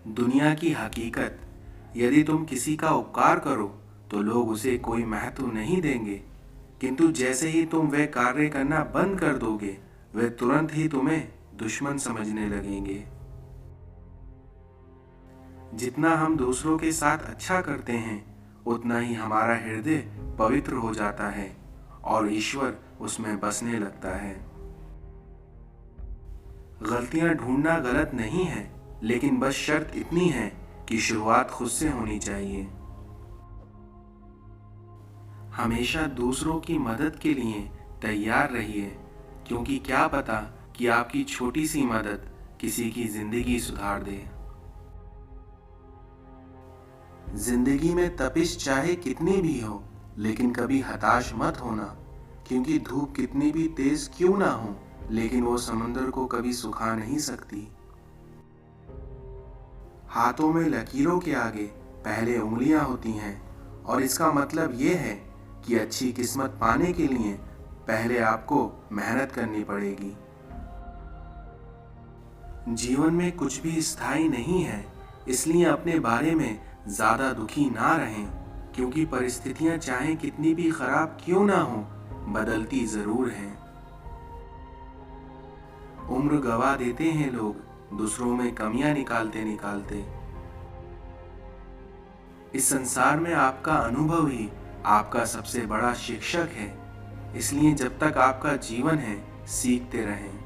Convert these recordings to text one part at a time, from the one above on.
दुनिया की हकीकत, यदि तुम किसी का उपकार करो तो लोग उसे कोई महत्व नहीं देंगे, किंतु जैसे ही तुम वह कार्य करना बंद कर दोगे वे तुरंत ही तुम्हें दुश्मन समझने लगेंगे। जितना हम दूसरों के साथ अच्छा करते हैं उतना ही हमारा हृदय पवित्र हो जाता है और ईश्वर उसमें बसने लगता है। गलतियां ढूंढना गलत नहीं है, लेकिन बस शर्त इतनी है कि शुरुआत खुद से होनी चाहिए। हमेशा दूसरों की मदद के लिए तैयार रहिए, क्योंकि क्या पता कि आपकी छोटी सी मदद किसी की जिंदगी सुधार दे। जिंदगी में तपिश चाहे कितनी भी हो, लेकिन कभी हताश मत होना, क्योंकि धूप कितनी भी तेज क्यों ना हो, लेकिन वो समुद्र को कभी सुखा नहीं सकती। हाथों में लकीरों के आगे पहले उंगलियां होती हैं, और इसका मतलब ये है कि अच्छी किस्मत पाने के लिए पहले आपको मेहनत करनी पड़ेगी। जीवन में कुछ भी स्थायी नहीं है, इसलिए अपने बारे में ज्यादा दुखी ना रहें, क्योंकि परिस्थितियां चाहे कितनी भी खराब क्यों ना हो, बदलती जरूर हैं। उम्र गवा देते हैं लोग दूसरों में कमियां निकालते निकालते। इस संसार में आपका अनुभव ही आपका सबसे बड़ा शिक्षक है, इसलिए जब तक आपका जीवन है सीखते रहें।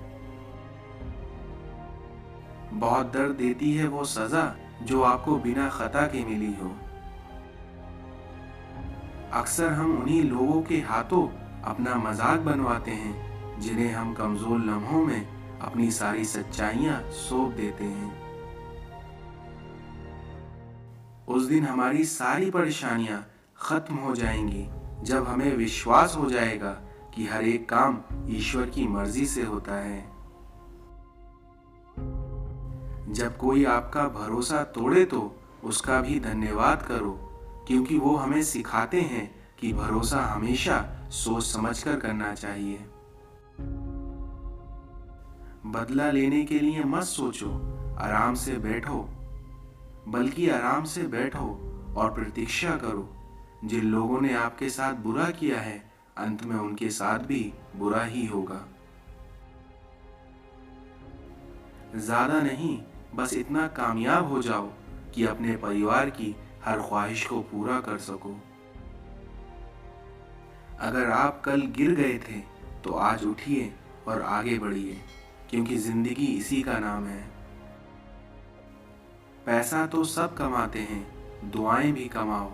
बहुत दर्द देती है वो सजा जो आपको बिना खता के मिली हो। अक्सर हम उन्हीं लोगों के हाथों अपना मजाक बनवाते हैं जिन्हें हम कमजोर लम्हों में अपनी सारी सच्चाइयां सौंप देते हैं। उस दिन हमारी सारी परेशानियां खत्म हो जाएंगी जब हमें विश्वास हो जाएगा कि हर एक काम ईश्वर की मर्जी से होता है। जब कोई आपका भरोसा तोड़े तो उसका भी धन्यवाद करो, क्योंकि वो हमें सिखाते हैं कि भरोसा हमेशा सोच समझकर करना चाहिए। बदला लेने के लिए मत सोचो, आराम से बैठो, बल्कि आराम से बैठो और प्रतीक्षा करो। जिन लोगों ने आपके साथ बुरा किया है, अंत में उनके साथ भी बुरा ही होगा। ज्यादा नहीं, बस इतना कामयाब हो जाओ कि अपने परिवार की हर ख्वाहिश को पूरा कर सको। अगर आप कल गिर गए थे तो आज उठिए और आगे बढ़िए, क्योंकि जिंदगी इसी का नाम है। पैसा तो सब कमाते हैं, दुआएं भी कमाओ,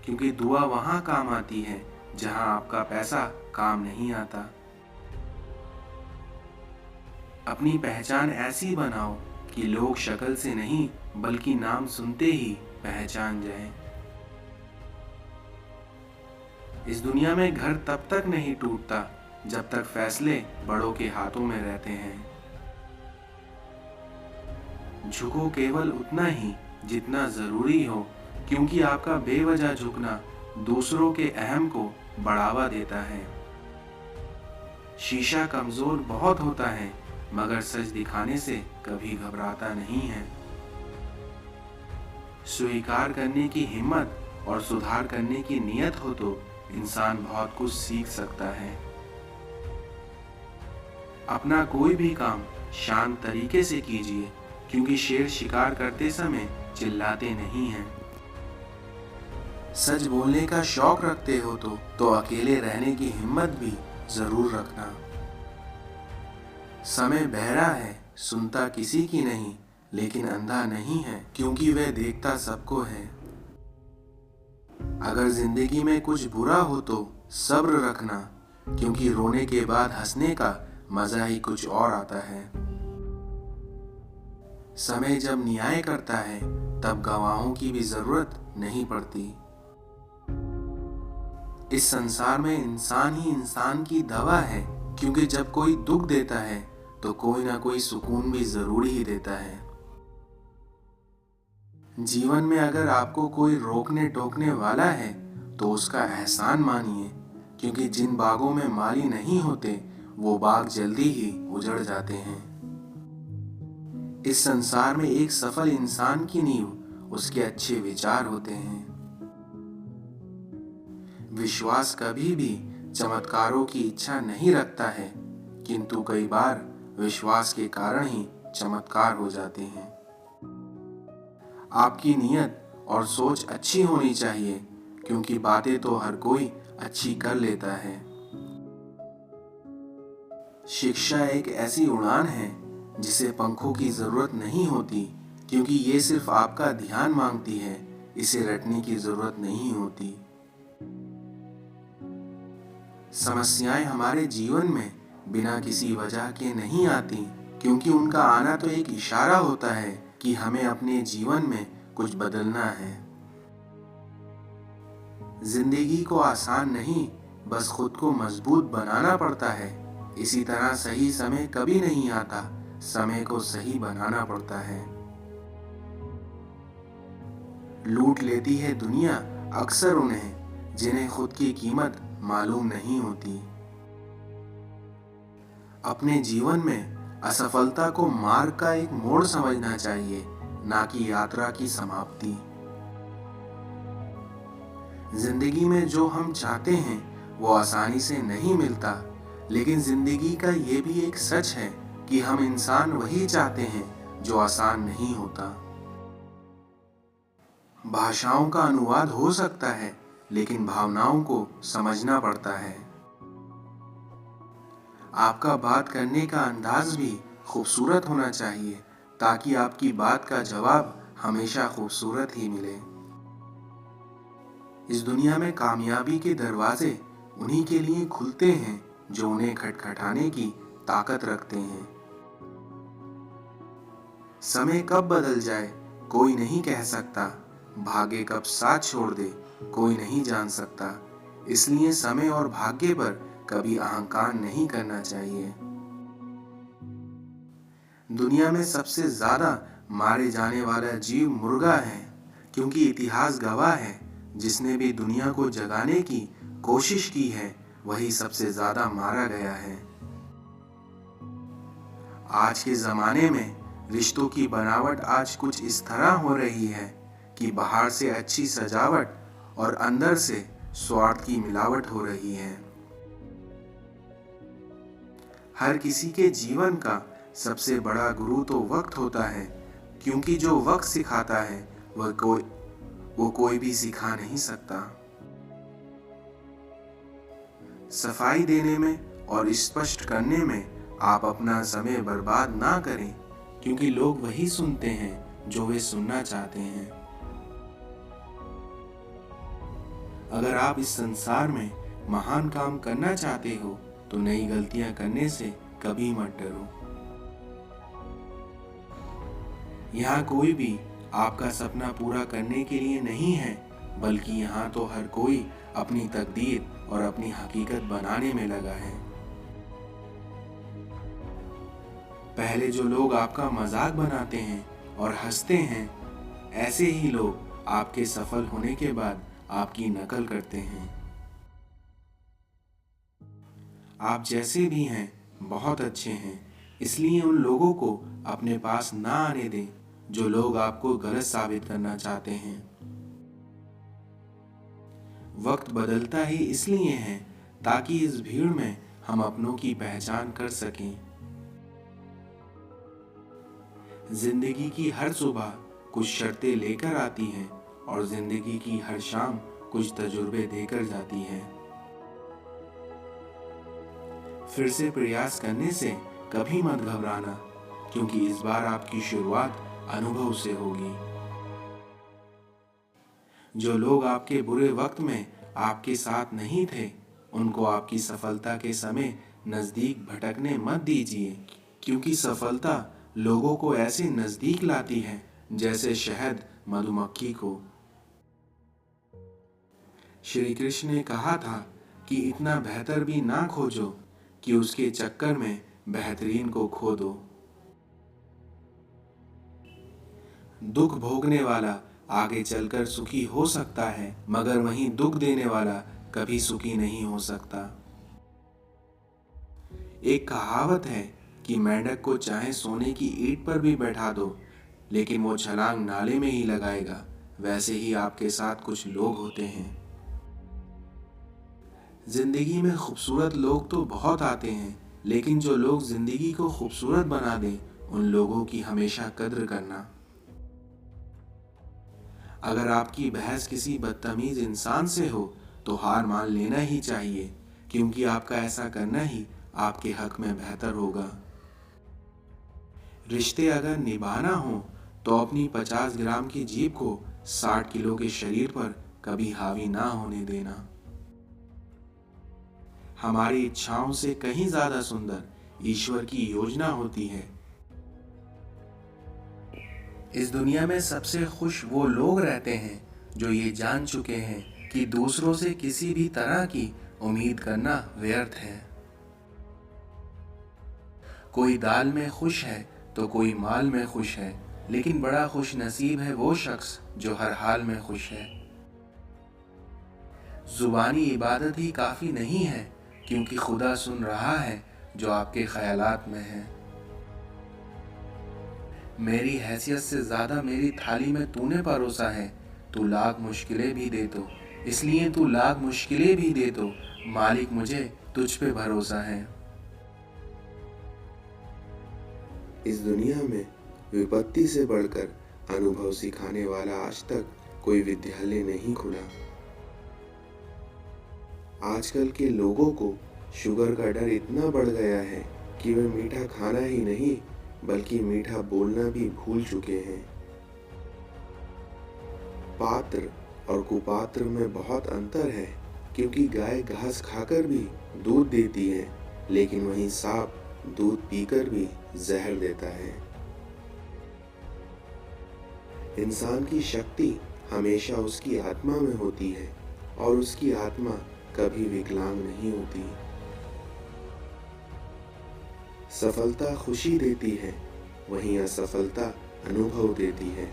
क्योंकि दुआ वहां काम आती है जहां आपका पैसा काम नहीं आता। अपनी पहचान ऐसी बनाओ कि लोग शक्ल से नहीं बल्कि नाम सुनते ही पहचान जाएं। इस दुनिया में घर तब तक नहीं टूटता जब तक फैसले बड़ों के हाथों में रहते हैं। झुको केवल उतना ही जितना जरूरी हो, क्योंकि आपका बेवजह झुकना दूसरों के अहम को बढ़ावा देता है। शीशा कमजोर बहुत होता है, मगर सच दिखाने से कभी घबराता नहीं है। स्वीकार करने की हिम्मत और सुधार करने की नियत हो तो इंसान बहुत कुछ सीख सकता है। अपना कोई भी काम शांत तरीके से कीजिए, क्योंकि शेर शिकार करते समय चिल्लाते नहीं हैं। सच बोलने का शौक रखते हो तो अकेले रहने की हिम्मत भी जरूर रखना। समय बहरा है, सुनता किसी की नहीं, लेकिन अंधा नहीं है, क्योंकि वह देखता सबको है। अगर जिंदगी में कुछ बुरा हो तो सब्र रखना, क्योंकि रोने के बाद हंसने का मजा ही कुछ और आता है। समय जब न्याय करता है तब गवाहों की भी जरूरत नहीं पड़ती। इस संसार में इंसान ही इंसान की दवा है, क्योंकि जब कोई दुख देता है तो कोई ना कोई सुकून भी जरूर ही देता है। जीवन में अगर आपको कोई रोकने टोकने वाला है तो उसका एहसान मानिए, क्योंकि जिन बागों में माली नहीं होते वो बाग जल्दी ही उजड़ जाते हैं। इस संसार में एक सफल इंसान की नींव उसके अच्छे विचार होते हैं। विश्वास कभी भी चमत्कारों की इच्छा नहीं रखता है, किंतु कई बार विश्वास के कारण ही चमत्कार हो जाते हैं। आपकी नीयत और सोच अच्छी होनी चाहिए, क्योंकि बातें तो हर कोई अच्छी कर लेता है। शिक्षा एक ऐसी उड़ान है जिसे पंखों की जरूरत नहीं होती, क्योंकि ये सिर्फ आपका ध्यान मांगती है, इसे रटने की जरूरत नहीं होती। समस्याएं हमारे जीवन में बिना किसी वजह के नहीं आती, क्योंकि उनका आना तो एक इशारा होता है कि हमें अपने जीवन में कुछ बदलना है। जिंदगी को आसान नहीं, बस खुद को मजबूत बनाना पड़ता है। इसी तरह सही समय कभी नहीं आता, समय को सही बनाना पड़ता है। लूट लेती है दुनिया अक्सर उन्हें जिन्हें खुद की कीमत मालूम नहीं होती। अपने जीवन में असफलता को मार्ग का एक मोड़ समझना चाहिए, ना कि यात्रा की समाप्ति। जिंदगी में जो हम चाहते हैं वो आसानी से नहीं मिलता, लेकिन जिंदगी का ये भी एक सच है कि हम इंसान वही चाहते हैं जो आसान नहीं होता। भाषाओं का अनुवाद हो सकता है, लेकिन भावनाओं को समझना पड़ता है। आपका बात करने का अंदाज भी खूबसूरत होना चाहिए, ताकि आपकी बात का जवाब हमेशा खूबसूरत ही मिले। इस दुनिया में कामयाबी के दरवाजे उन्हीं के लिए खुलते हैं जो उन्हें खटखटाने की ताकत रखते हैं। समय कब बदल जाए कोई नहीं कह सकता, भाग्य कब साथ छोड़ दे कोई नहीं जान सकता। इसलिए समय और भाग्य पर कभी अहंकार नहीं करना चाहिए। दुनिया में सबसे ज्यादा मारे जाने वाला जीव मुर्गा है, क्योंकि इतिहास गवाह है जिसने भी दुनिया को जगाने की कोशिश की है वही सबसे ज्यादा मारा गया है। आज के जमाने में रिश्तों की बनावट आज कुछ इस तरह हो रही है कि बाहर से अच्छी सजावट और अंदर से स्वार्थ की मिलावट हो रही है। हर किसी के जीवन का सबसे बड़ा गुरु तो वक्त होता है, क्योंकि जो वक्त सिखाता है वो कोई भी सिखा नहीं सकता। सफाई देने में और स्पष्ट करने में आप अपना समय बर्बाद ना करें, क्योंकि लोग वही सुनते हैं जो वे सुनना चाहते हैं। अगर आप इस संसार में महान काम करना चाहते हो तो नई गलतियां करने से कभी मत डरो। यहाँ कोई भी आपका सपना पूरा करने के लिए नहीं है, बल्कि यहाँ तो हर कोई अपनी तकदीर और अपनी हकीकत बनाने में लगा है। पहले जो लोग आपका मजाक बनाते हैं और हंसते हैं, ऐसे ही लोग आपके सफल होने के बाद आपकी नकल करते हैं। आप जैसे भी हैं बहुत अच्छे हैं, इसलिए उन लोगों को अपने पास ना आने दें जो लोग आपको गलत साबित करना चाहते हैं। वक्त बदलता ही इसलिए है ताकि इस भीड़ में हम अपनों की पहचान कर सकें। जिंदगी की हर सुबह कुछ शर्तें लेकर आती हैं और जिंदगी की हर शाम कुछ तजुर्बे देकर जाती है। फिर से प्रयास करने से कभी मत घबराना, क्योंकि इस बार आपकी शुरुआत अनुभव से होगी। जो लोग आपके बुरे वक्त में आपके साथ नहीं थे, उनको आपकी सफलता के समय नजदीक भटकने मत दीजिए, क्योंकि सफलता लोगों को ऐसे नजदीक लाती है जैसे शहद मधुमक्खी को। श्री कृष्ण ने कहा था कि इतना बेहतर भी ना खोजो कि उसके चक्कर में बेहतरीन को खो दो। दुख भोगने वाला आगे चलकर सुखी हो सकता है, मगर वहीं दुख देने वाला कभी सुखी नहीं हो सकता। एक कहावत है कि मेंढक को चाहे सोने की ईंट पर भी बैठा दो, लेकिन वो छलांग नाले में ही लगाएगा। वैसे ही आपके साथ कुछ लोग होते हैं। जिंदगी में खूबसूरत लोग तो बहुत आते हैं, लेकिन जो लोग जिंदगी को खूबसूरत बना दें, उन लोगों की हमेशा कद्र करना। अगर आपकी बहस किसी बदतमीज इंसान से हो तो हार मान लेना ही चाहिए, क्योंकि आपका ऐसा करना ही आपके हक में बेहतर होगा। रिश्ते अगर निभाना हो तो अपनी 50 ग्राम की जीभ को 60 किलो के शरीर पर कभी हावी ना होने देना। हमारी इच्छाओं से कहीं ज्यादा सुंदर ईश्वर की योजना होती है। इस दुनिया में सबसे खुश वो लोग रहते हैं जो ये जान चुके हैं कि दूसरों से किसी भी तरह की उम्मीद करना व्यर्थ है। कोई दाल में खुश है तो कोई माल में खुश है, लेकिन बड़ा खुश नसीब है वो शख्स जो हर हाल में खुश है। जुबानी इबादत ही काफी नहीं है, क्योंकि खुदा सुन रहा है जो आपके ख्यालात में है। मेरी हैसियत से ज्यादा मेरी थाली में तूने परोसा है, तू लाख मुश्किलें भी दे तो, इसलिए तू लाख मुश्किलें भी दे तो, मालिक मुझे तुझ पे भरोसा है। इस दुनिया में विपत्ति से बढ़कर अनुभव सिखाने वाला आज तक कोई विद्यालय नहीं खुला। आजकल के लोगों को शुगर का डर इतना बढ़ गया है कि वे मीठा खाना ही नहीं बल्कि मीठा बोलना भी भूल चुके हैं। पात्र और कुपात्र में बहुत अंतर है, क्योंकि गाय घास खाकर भी दूध देती है, लेकिन वहीं सांप दूध पीकर भी जहर देता है। इंसान की शक्ति हमेशा उसकी आत्मा में होती है और उसकी आत्मा कभी विकलांग नहीं होती। सफलता खुशी देती है, वहीं असफलता अनुभव देती है।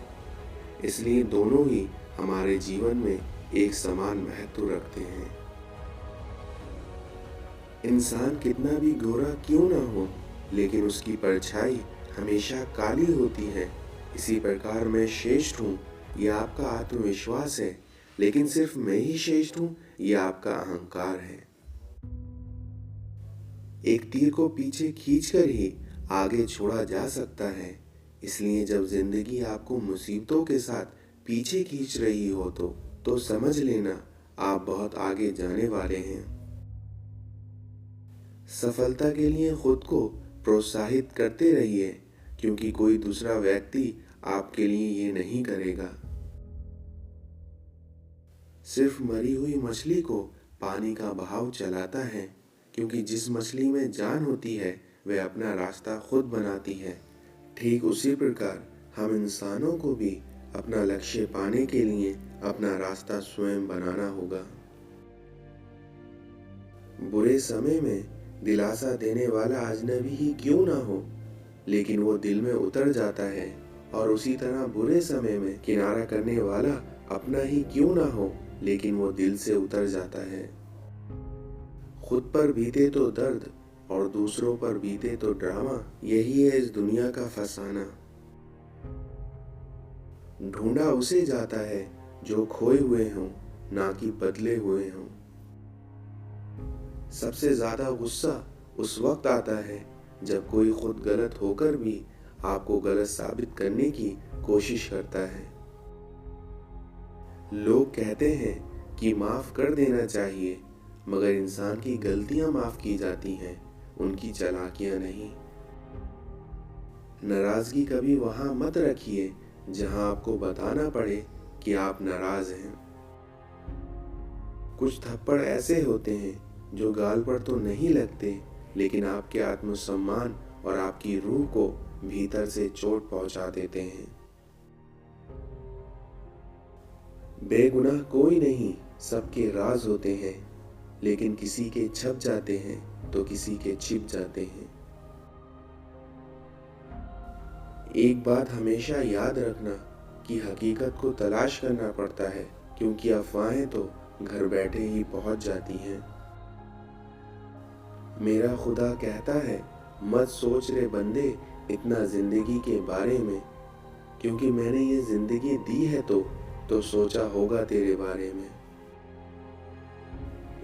इसलिए दोनों ही हमारे जीवन में एक समान महत्व रखते हैं। इंसान कितना भी गोरा क्यों ना हो, लेकिन उसकी परछाई हमेशा काली होती है। इसी प्रकार मैं श्रेष्ठ हूँ, यह आपका आत्मविश्वास है, लेकिन सिर्फ मैं ही श्रेष्ठ हूँ, यह आपका अहंकार है। एक तीर को पीछे खींचकर ही आगे छोड़ा जा सकता है। इसलिए जब जिंदगी आपको मुसीबतों के साथ पीछे खींच रही हो तो समझ लेना आप बहुत आगे जाने वाले हैं। सफलता के लिए खुद को प्रोत्साहित करते रहिए, क्योंकि कोई दूसरा व्यक्ति आपके लिए ये नहीं करेगा। सिर्फ मरी हुई मछली को पानी का बहाव चलाता है, क्योंकि जिस मछली में जान होती है वह अपना रास्ता खुद बनाती है। ठीक उसी प्रकार हम इंसानों को भी अपना लक्ष्य पाने के लिए अपना रास्ता स्वयं बनाना होगा। बुरे समय में दिलासा देने वाला अजनबी ही क्यों ना हो, लेकिन वो दिल में उतर जाता है, और उसी तरह बुरे समय में किनारा करने वाला अपना ही क्यों ना हो, लेकिन वो दिल से उतर जाता है। खुद पर बीते तो दर्द और दूसरों पर बीते तो ड्रामा, यही है इस दुनिया का फसाना। ढूंढा उसे जाता है जो खोए हुए हों, ना कि बदले हुए हों। सबसे ज्यादा गुस्सा उस वक्त आता है जब कोई खुद गलत होकर भी आपको गलत साबित करने की कोशिश करता है। लोग कहते हैं कि माफ कर देना चाहिए, मगर इंसान की गलतियां माफ की जाती हैं, उनकी चालाकियां नहीं। नाराजगी कभी वहां मत रखिए जहां आपको बताना पड़े कि आप नाराज हैं। कुछ थप्पड़ ऐसे होते हैं जो गाल पर तो नहीं लगते, लेकिन आपके आत्मसम्मान और आपकी रूह को भीतर से चोट पहुंचा देते हैं। बेगुनाह कोई नहीं, सबके राज होते हैं, लेकिन किसी के छप जाते हैं तो किसी के छिप जाते हैं। एक बात हमेशा याद रखना कि हकीकत को तलाश करना पड़ता है, क्योंकि अफवाहें तो घर बैठे ही पहुंच जाती हैं। मेरा खुदा कहता है मत सोच रे बंदे इतना जिंदगी के बारे में, क्योंकि मैंने ये जिंदगी दी है तो सोचा होगा तेरे बारे में।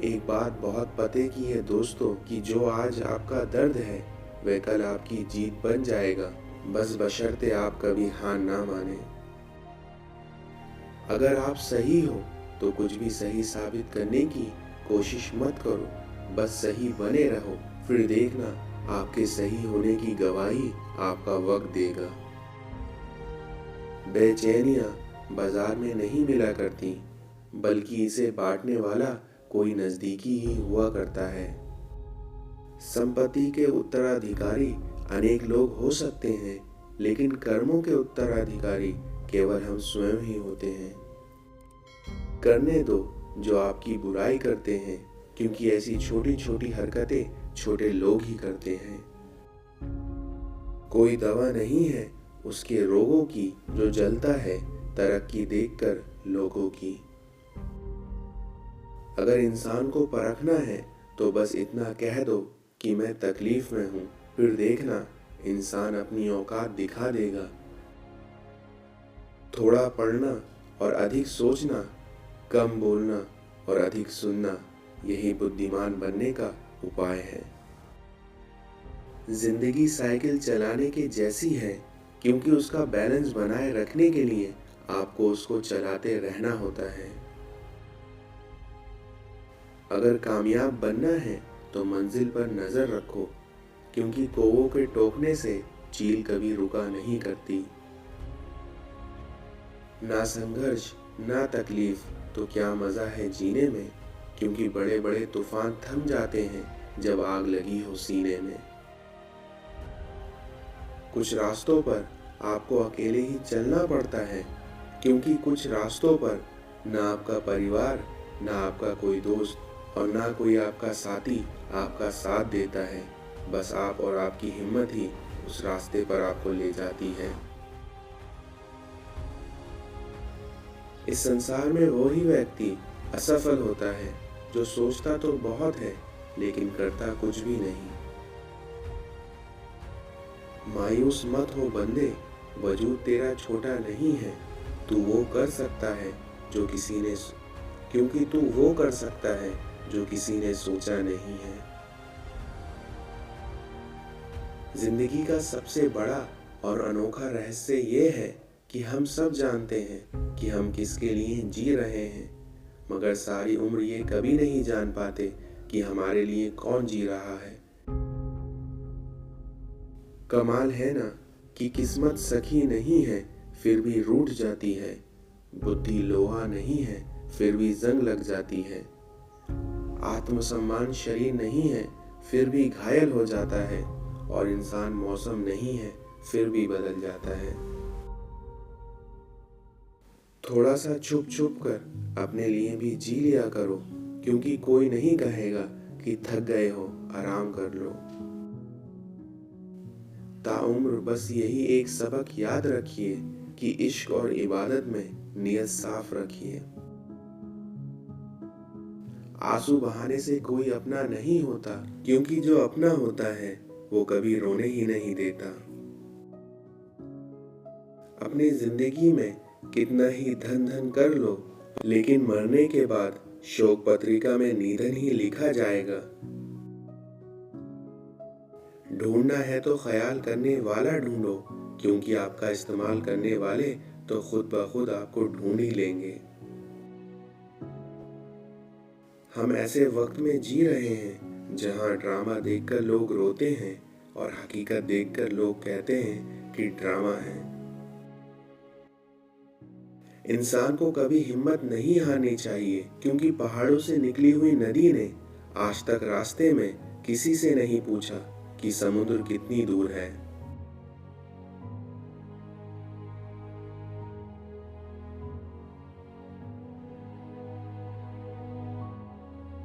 एक बात बहुत पते की है दोस्तों कि जो आज आपका दर्द है वह कल आपकी जीत बन जाएगा, बस बशर्ते आप कभी हार ना माने। अगर आप सही हो तो कुछ भी सही साबित करने की कोशिश मत करो, बस सही बने रहो, फिर देखना आपके सही होने की गवाही आपका वक्त देगा। बेचैनियां बाजार में नहीं मिला करती, बल्कि इसे बांटने वाला कोई नजदीकी ही हुआ करता है। संपत्ति के उत्तराधिकारी अनेक लोग हो सकते हैं, लेकिन कर्मों के उत्तराधिकारी केवल हम स्वयं ही होते हैं। करने दो जो आपकी बुराई करते हैं, क्योंकि ऐसी छोटी छोटी हरकतें छोटे लोग ही करते हैं। कोई दवा नहीं है उसके रोगों की जो जलता है तरक्की देखकर लोगों की। अगर इंसान को परखना है तो बस इतना कह दो कि मैं तकलीफ में हूं, फिर देखना इंसान अपनी औकात दिखा देगा। थोड़ा पढ़ना और अधिक सोचना, कम बोलना और अधिक सुनना, यही बुद्धिमान बनने का उपाय है। जिंदगी साइकिल चलाने के जैसी है, क्योंकि उसका बैलेंस बनाए रखने के लिए आपको उसको चलाते रहना होता है। अगर कामयाब बनना है तो मंजिल पर नजर रखो, क्योंकि कौवों के टोकने से चील कभी रुका नहीं करती। ना संघर्ष ना तकलीफ तो क्या मजा है जीने में, क्योंकि बड़े बड़े तूफान थम जाते हैं जब आग लगी हो सीने में। कुछ रास्तों पर आपको अकेले ही चलना पड़ता है, क्योंकि कुछ रास्तों पर ना आपका परिवार, ना आपका कोई दोस्त और ना कोई आपका साथी आपका साथ देता है। बस आप और आपकी हिम्मत ही उस रास्ते पर आपको ले जाती है। इस संसार में वो ही व्यक्ति असफल होता है जो सोचता तो बहुत है लेकिन करता कुछ भी नहीं। मायूस मत हो बंदे, वजूद तेरा छोटा नहीं है, तू वो कर सकता है जो किसी ने, क्योंकि तू वो कर सकता है जो किसी ने सोचा नहीं है। जिंदगी का सबसे बड़ा और अनोखा रहस्य ये है कि हम सब जानते हैं कि हम किसके लिए जी रहे हैं, मगर सारी उम्र ये कभी नहीं जान पाते कि हमारे लिए कौन जी रहा है। कमाल है ना कि किस्मत सखी नहीं है फिर भी रूठ जाती है, बुद्धि लोहा नहीं है फिर भी जंग लग जाती है, आत्मसम्मान शरीर नहीं है फिर भी घायल हो जाता है, और इंसान मौसम नहीं है फिर भी बदल जाता है। थोड़ा सा छुप छुप कर अपने लिए भी जी लिया करो, क्योंकि कोई नहीं कहेगा कि थक गए हो आराम कर लो। ताउम्र बस यही एक सबक याद रखिए कि इश्क और इबादत में नियत साफ रखिए। आंसू बहाने से कोई अपना नहीं होता, क्योंकि जो अपना होता है वो कभी रोने ही नहीं देता। अपनी जिंदगी में कितना ही धन धन कर लो, लेकिन मरने के बाद शोक पत्रिका में निधन ही लिखा जाएगा। ढूंढना है तो ख्याल करने वाला ढूंढो, क्योंकि आपका इस्तेमाल करने वाले तो खुद ब खुद आपको ढूंढ ही लेंगे। हम ऐसे वक्त में जी रहे हैं जहां ड्रामा देखकर लोग रोते हैं और हकीकत देखकर लोग कहते हैं कि ड्रामा है। इंसान को कभी हिम्मत नहीं हारनी चाहिए, क्योंकि पहाड़ों से निकली हुई नदी ने आज तक रास्ते में किसी से नहीं पूछा कि समुद्र कितनी दूर है।